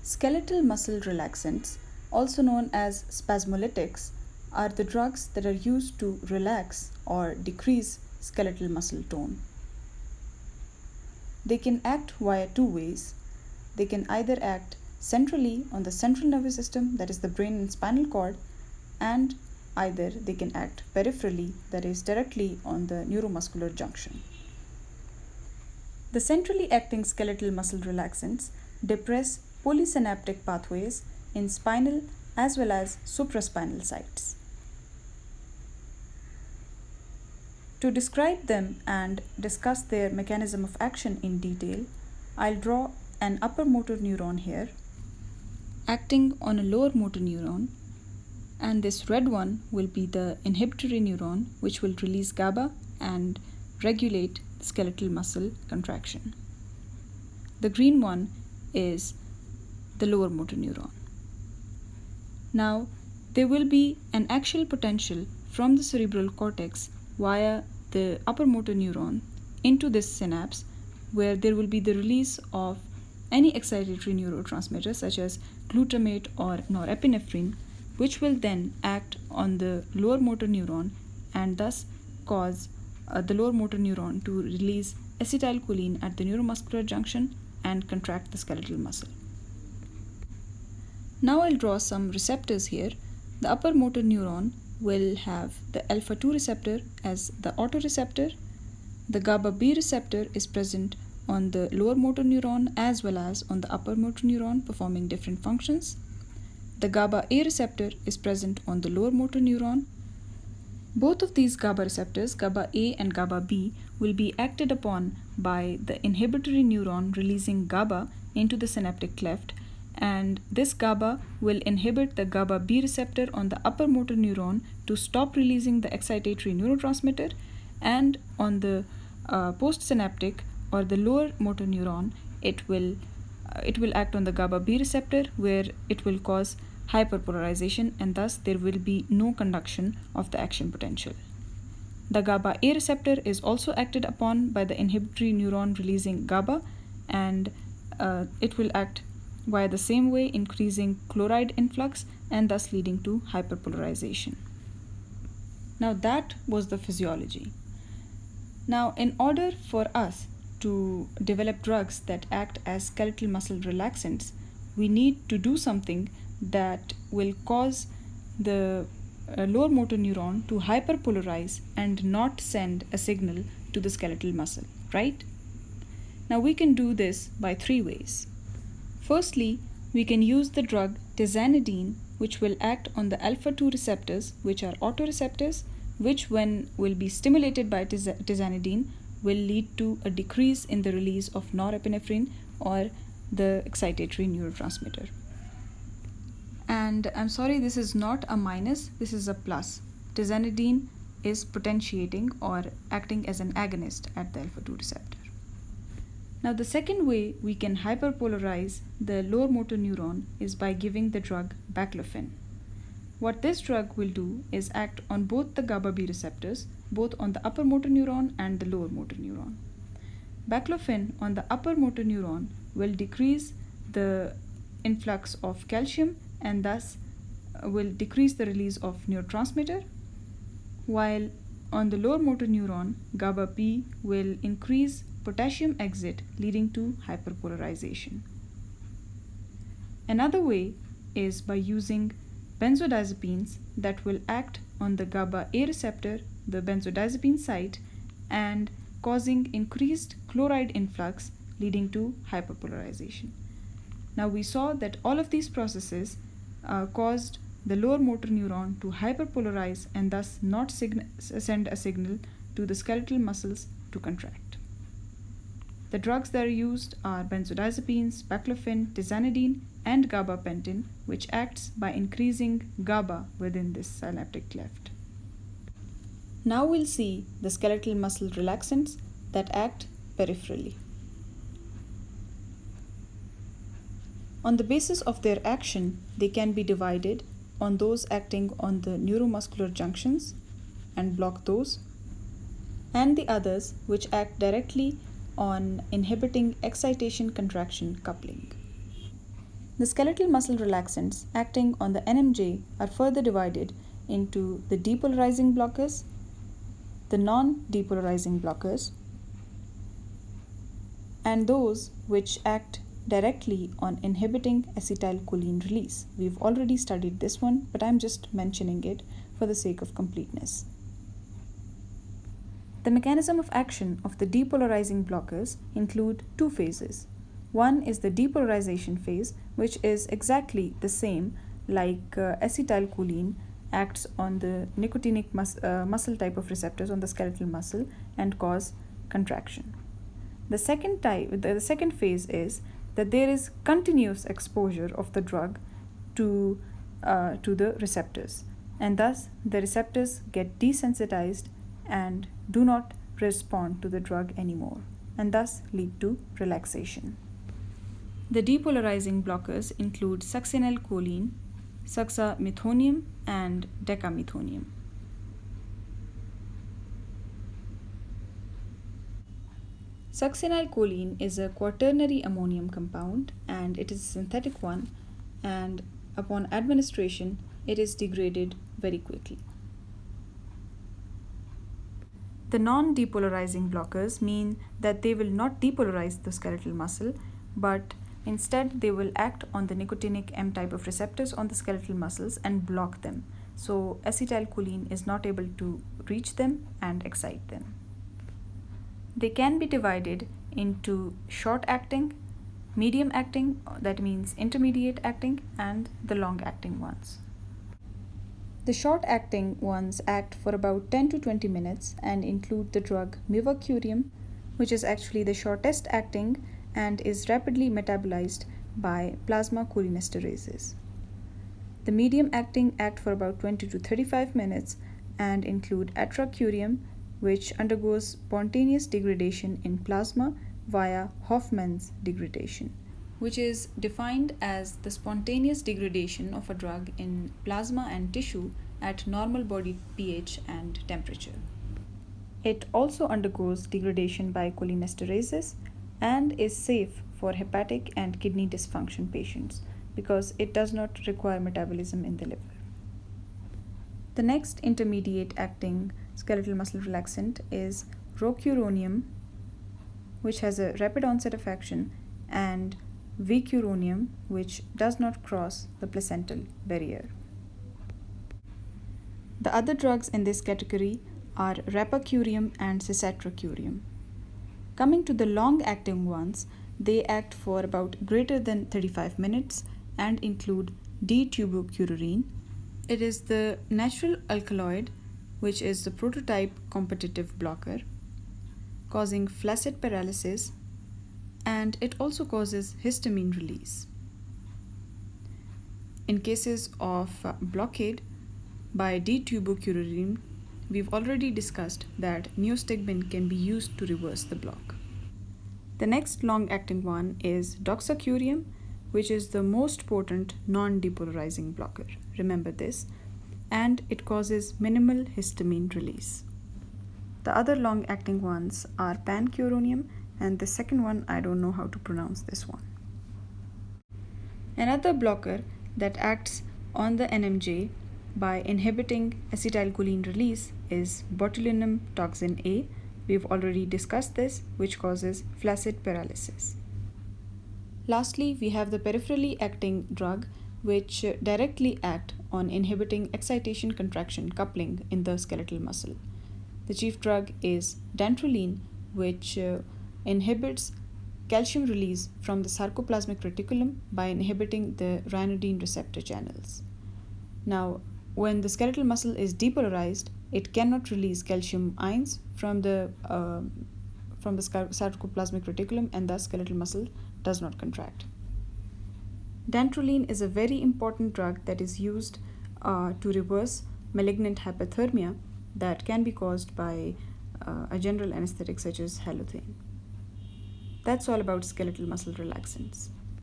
Skeletal muscle relaxants, also known as spasmolytics, are the drugs that are used to relax or decrease skeletal muscle tone. They can act via two ways. They can either act centrally on the central nervous system, that is the brain and spinal cord, and either they can act peripherally, that is directly on the neuromuscular junction. The centrally acting skeletal muscle relaxants depress polysynaptic pathways in spinal as well as supraspinal sites. To describe them and discuss their mechanism of action in detail, I'll draw an upper motor neuron here acting on a lower motor neuron, and this red one will be the inhibitory neuron, which will release GABA and regulate skeletal muscle contraction. The green one is the lower motor neuron. Now, there will be an axial potential from the cerebral cortex via the upper motor neuron into this synapse, where there will be the release of any excitatory neurotransmitter such as glutamate or norepinephrine, which will then act on the lower motor neuron and thus cause the lower motor neuron to release acetylcholine at the neuromuscular junction and contract the skeletal muscle. Now I'll draw some receptors here. The upper motor neuron will have the alpha-2 receptor as the autoreceptor. The GABA-B receptor is present on the lower motor neuron as well as on the upper motor neuron, performing different functions. The GABA-A receptor is present on the lower motor neuron. Both of these GABA receptors, GABA-A and GABA-B, will be acted upon by the inhibitory neuron releasing GABA into the synaptic cleft, and this GABA will inhibit the GABA-B receptor on the upper motor neuron to stop releasing the excitatory neurotransmitter, and on the postsynaptic or the lower motor neuron, it will act on the GABA-B receptor, where it will cause hyperpolarization, and thus there will be no conduction of the action potential. The GABA-A receptor is also acted upon by the inhibitory neuron releasing GABA, and it will act via the same way, increasing chloride influx and thus leading to hyperpolarization. Now that was the physiology. Now, in order for us to develop drugs that act as skeletal muscle relaxants, we need to do something that will cause the lower motor neuron to hyperpolarize and not send a signal to the skeletal muscle, right? Now we can do this by three ways. Firstly, we can use the drug tizanidine, which will act on the alpha-2 receptors, which are autoreceptors, which when will be stimulated by tizanidine will lead to a decrease in the release of norepinephrine or the excitatory neurotransmitter. And I'm sorry, this is not a minus, this is a plus. Tizanidine is potentiating or acting as an agonist at the alpha-2 receptor. Now the second way we can hyperpolarize the lower motor neuron is by giving the drug Baclofen. What this drug will do is act on both the GABA-B receptors, both on the upper motor neuron and the lower motor neuron. Baclofen on the upper motor neuron will decrease the influx of calcium and thus will decrease the release of neurotransmitter, while on the lower motor neuron, GABA-B will increase potassium exit, leading to hyperpolarization. Another way is by using benzodiazepines that will act on the GABA-A receptor, the benzodiazepine site, and causing increased chloride influx, leading to hyperpolarization. Now we saw that all of these processes caused the lower motor neuron to hyperpolarize and thus not send a signal to the skeletal muscles to contract. The drugs that are used are benzodiazepines, Baclofen, tizanidine, and gabapentin, which acts by increasing GABA within this synaptic cleft. Now we'll see the skeletal muscle relaxants that act peripherally. On the basis of their action, they can be divided on those acting on the neuromuscular junctions and block those, and the others which act directly on inhibiting excitation-contraction coupling. The skeletal muscle relaxants acting on the NMJ are further divided into the depolarizing blockers, the non-depolarizing blockers, and those which act directly on inhibiting acetylcholine release. We've already studied this one, but I'm just mentioning it for the sake of completeness. The mechanism of action of the depolarizing blockers include two phases. One is the depolarization phase, which is exactly the same like acetylcholine acts on the nicotinic muscle type of receptors on the skeletal muscle and cause contraction. The second phase is that there is continuous exposure of the drug to the receptors, and thus the receptors get desensitized and do not respond to the drug anymore, and thus lead to relaxation. The depolarizing blockers include succinylcholine, suxamethonium, and decamethonium. Succinylcholine is a quaternary ammonium compound, and it is a synthetic one, and upon administration it is degraded very quickly. The non-depolarizing blockers mean that they will not depolarize the skeletal muscle, but instead they will act on the nicotinic M type of receptors on the skeletal muscles and block them. So acetylcholine is not able to reach them and excite them. They can be divided into short-acting, medium-acting, that means intermediate acting, and the long-acting ones. The short-acting ones act for about 10 to 20 minutes and include the drug Curium, which is actually the shortest acting and is rapidly metabolized by plasma cholinesterases. The medium-acting act for about 20 to 35 minutes and include Curium, which undergoes spontaneous degradation in plasma via Hoffman's degradation, which is defined as the spontaneous degradation of a drug in plasma and tissue at normal body pH and temperature. It also undergoes degradation by cholinesterases and is safe for hepatic and kidney dysfunction patients because it does not require metabolism in the liver. The next intermediate acting skeletal muscle relaxant is Rocuronium, which has a rapid onset of action, and Vicuronium, which does not cross the placental barrier. The other drugs in this category are Rapacurium and Cisatracurium. Coming to the long-acting ones, they act for about greater than 35 minutes and include D-tubocurarine. It is the natural alkaloid, which is the prototype competitive blocker, causing flaccid paralysis, and it also causes histamine release. In cases of blockade by D-tubocurarine, we've already discussed that neostigmine can be used to reverse the block. The next long-acting one is Doxacurium, which is the most potent non-depolarizing blocker. Remember this. And it causes minimal histamine release. The other long-acting ones are Pancuronium, and the second one, I don't know how to pronounce this one. Another blocker that acts on the NMJ by inhibiting acetylcholine release is botulinum toxin A. We've already discussed this, which causes flaccid paralysis. Lastly, we have the peripherally acting drug, which directly act on inhibiting excitation-contraction coupling in the skeletal muscle. The chief drug is Dantrolene, which inhibits calcium release from the sarcoplasmic reticulum by inhibiting the ryanodine receptor channels. Now, when the skeletal muscle is depolarized, it cannot release calcium ions from the sarcoplasmic reticulum, and thus skeletal muscle does not contract. Dantrolene is a very important drug that is used to reverse malignant hyperthermia that can be caused by a general anesthetic such as halothane. That's all about skeletal muscle relaxants.